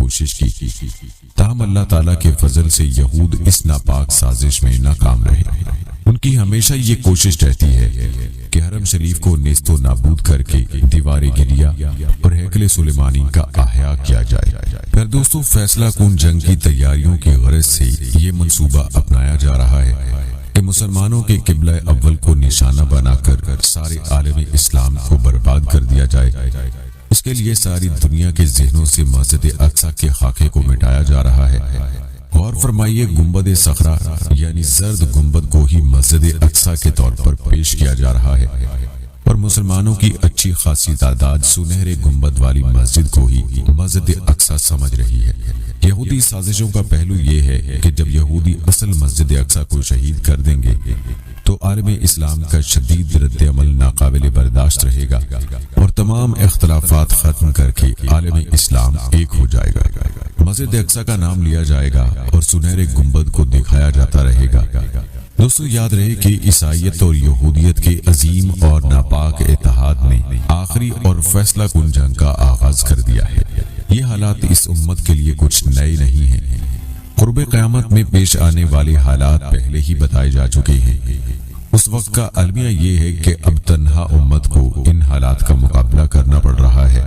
کوشش کی، تاہم اللہ تعالیٰ کے فضل سے یہود اس ناپاک سازش میں ناکام رہے۔ ان کی ہمیشہ یہ کوشش رہتی ہے کہ حرم شریف کو نیست و نابود کر کے دیوار گریا اور ہیکل سلیمانی کا احیاء کیا جائے۔ پھر دوستو، فیصلہ کن جنگ کی تیاریوں کی غرض سے یہ منصوبہ اپنایا جا رہا ہے کہ مسلمانوں کے قبلہ اول کو نشانہ بنا کر سارے عالم اسلام کو برباد کر دیا جائے۔ اس کے لیے ساری دنیا کے ذہنوں سے مسجد اقصی کے خاکے کو مٹایا جا رہا ہے۔ غور فرمائیے، گنبد صخرہ یعنی زرد گنبد کو ہی مسجد اقصی کے طور پر پیش کیا جا رہا ہے، اور مسلمانوں کی اچھی خاصی تعداد سنہرے گنبد والی مسجد کو ہی مسجد اقصی سمجھ رہی ہے۔ یہودی سازشوں کا پہلو یہ ہے کہ جب یہودی اصل مسجد اقصی کو شہید کر دیں گے تو عالم اسلام کا شدید رد عمل ناقابل برداشت رہے گا، اور تمام اختلافات ختم کر کے عالم اسلام ایک ہو جائے گا۔ مسجد اقصی کا نام لیا جائے گا اور سنہرے گنبد کو دکھایا جاتا رہے گا۔ دوستو، یاد رہے کہ عیسائیت اور یہودیت کے عظیم اور ناپاک اتحاد نے آخری اور فیصلہ کن جنگ کا آغاز کر دیا ہے۔ یہ حالات اس امت کے لیے کچھ نئے نہیں ہیں۔ قرب قیامت میں پیش آنے والے حالات پہلے ہی بتائے جا چکے ہیں۔ اس وقت کا المیہ یہ ہے کہ اب تنہا امت کو ان حالات کا مقابلہ کرنا پڑ رہا ہے۔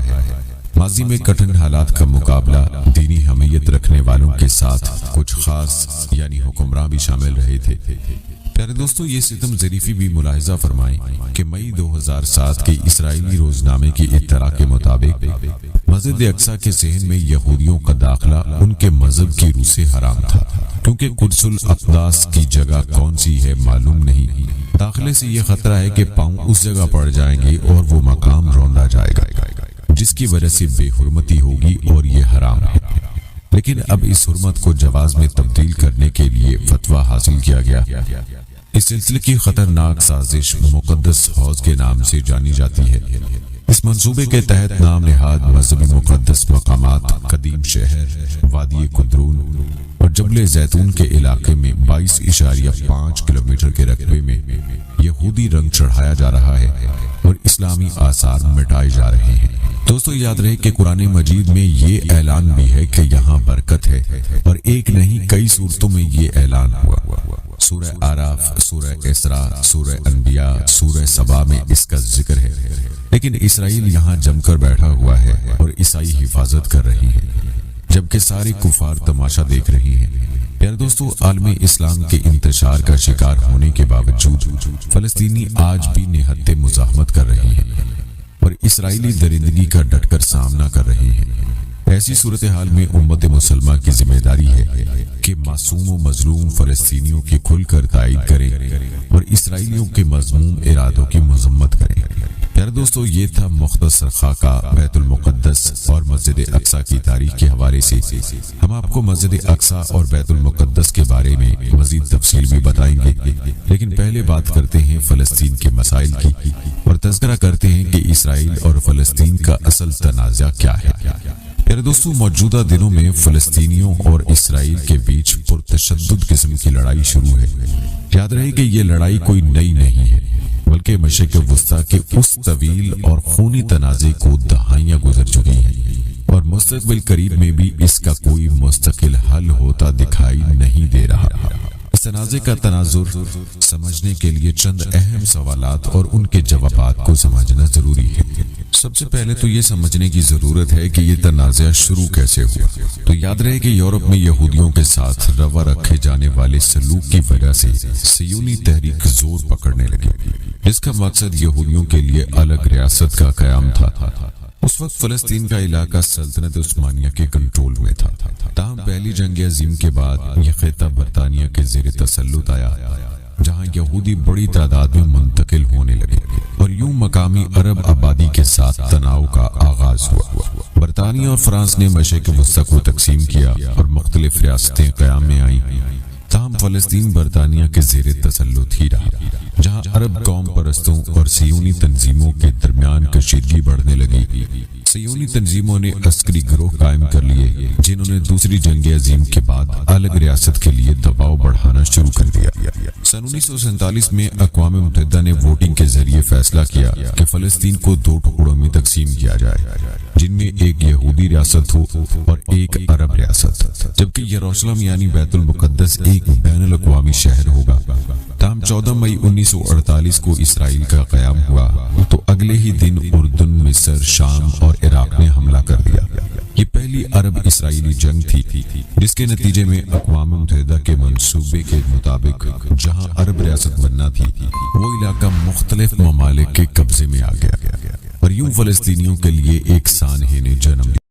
ماضی میں کٹھن حالات کا مقابلہ دینی حمیت رکھنے والوں کے ساتھ کچھ خاص یعنی حکمراں بھی شامل رہے تھے۔ پیارے دوستو، یہ ستم ظریفی بھی ملاحظہ فرمائیں کہ مئی 2007 کے اسرائیلی روزنامے کی اطلاع کے مطابق مسجد اقصی کے صحن میں یہودیوں کا داخلہ ان کے مذہب کی روح سے حرام تھا، کیونکہ قدس الاقداس کی جگہ کون سی ہے معلوم نہیں۔ داخلے سے یہ خطرہ ہے کہ پاؤں اس جگہ پڑ جائیں گے اور وہ مقام روندا جائے گا، جس کی وجہ سے بے حرمتی ہوگی اور یہ حرام ہے۔ لیکن اب اس حرمت کو جواز میں تبدیل کرنے کے لیے فتویٰ حاصل کیا گیا۔ اس سلسلے کی خطرناک سازش مقدس حوض کے نام سے جانی جاتی ہے۔ اس منصوبے کے تحت نام نہاد مذہبی مقدس مقامات قدیم شہر، وادی قدرون اور جبل زیتون کے علاقے میں 22.5 کلومیٹر کے رقبے میں یہودی رنگ چڑھایا جا رہا ہے اور اسلامی آثار مٹائے جا رہے ہیں۔ دوستو، یاد رہے کہ قرآن مجید میں یہ اعلان بھی ہے کہ یہاں برکت ہے، اور ایک نہیں کئی صورتوں میں یہ اعلان ہوا۔ سورہ آراف، سورہ اسراء، سورہ انبیاء، سورہ سبا میں اس کا ذکر ہے۔ لیکن اسرائیل یہاں جم کر بیٹھا ہوا ہے اور عیسائی حفاظت کر رہی ہیں، جبکہ سارے کفار تماشا دیکھ رہی ہیں۔ پیارے دوستو، عالم اسلام کے انتشار کا شکار ہونے کے باوجود فلسطینی آج بھی نہتے مزاحمت کر رہے ہیں اور اسرائیلی درندگی کا ڈٹ کر سامنا کر رہے ہیں۔ ایسی صورتحال میں امت مسلمہ کی ذمہ داری ہے کہ معصوم و مظلوم فلسطینیوں کی کھل کر تائید کرے اور اسرائیلیوں کے مذموم ارادوں کی مذمت کرے۔ پیارے دوستو، یہ تھا مختصر خاکہ بیت المقدس اور مسجد اقصی کی تاریخ کے حوالے سے۔ ہم آپ کو مسجد اقصی اور بیت المقدس کے بارے میں مزید تفصیل بھی بتائیں گے، لیکن پہلے بات کرتے ہیں فلسطین کے مسائل کی اور تذکرہ کرتے ہیں کہ اسرائیل اور فلسطین کا اصل تنازع کیا ہے۔ پیارے دوستو، موجودہ دنوں میں فلسطینیوں اور اسرائیل کے بیچ پرتشدد قسم کی لڑائی شروع ہے۔ یاد رہے کہ یہ لڑائی کوئی نئی نہیں ہے، بلکہ مشرق وسطیٰ کے اس طویل اور خونی تنازع کو دہائیاں گزر چکی ہیں، اور مستقبل قریب میں بھی اس کا کوئی مستقل حل ہوتا دکھائی نہیں دے رہا۔ اس تنازع کا تناظر سمجھنے کے لیے چند اہم سوالات اور ان کے جوابات کو سمجھنا ضروری ہے۔ سب سے پہلے تو یہ سمجھنے کی ضرورت ہے کہ یہ تنازع شروع کیسے ہوا۔ تو یاد رہے کہ یورپ میں یہودیوں کے ساتھ روا رکھے جانے والے سلوک کی وجہ سے صیونی تحریک زور پکڑنے لگی، جس کا مقصد یہودیوں کے لیے الگ ریاست کا قیام تھا۔ اس وقت فلسطین کا علاقہ سلطنت عثمانیہ کے کنٹرول میں تھا، تاہم پہلی جنگ عظیم کے بعد یہ خطہ برطانیہ کے زیر تسلط آیا، جہاں یہودی بڑی تعداد میں منتقل ہونے لگے، اور یوں مقامی عرب آبادی کے ساتھ تناؤ کا آغاز ہوا۔ برطانیہ اور فرانس نے مشرق وسطیٰ کو تقسیم کیا اور مختلف ریاستیں قیام میں آئیں، تاہم فلسطین برطانیہ کے زیر تسلط ہی رہا، جہاں عرب قوم پرستوں اور صیونی تنظیموں کے درمیان کشیدگی بڑھنے لگی۔ صیونی تنظیموں نے عسکری گروہ قائم کر لیے جنہوں نے دوسری جنگ عظیم کے بعد الگ ریاست کے لیے دباؤ بڑھانا شروع کر دیا۔ سن 1947 میں اقوام متحدہ نے ووٹنگ کے ذریعے فیصلہ کیا کہ فلسطین کو 2 ٹکڑوں میں تقسیم کیا جائے، جن میں ایک یہودی ریاست ہو اور ایک عرب ریاست، جبکہ یروشلم یعنی بیت المقدس ایک بین الاقوامی شہر ہوگا۔ تاہم 14 مئی 1948 کو اسرائیل کا قیام ہوا تو اگلے ہی دن اردن، مصر، شام اور عراق نے حملہ کر دیا۔ یہ پہلی عرب اسرائیلی جنگ تھی جس کے نتیجے میں اقوام متحدہ کے منصوبے کے مطابق جہاں عرب ریاست بننا تھی وہ علاقہ مختلف ممالک کے قبضے میں آ گیا اور یوں فلسطینیوں کے لیے ایک سانحے نے جنم لیا۔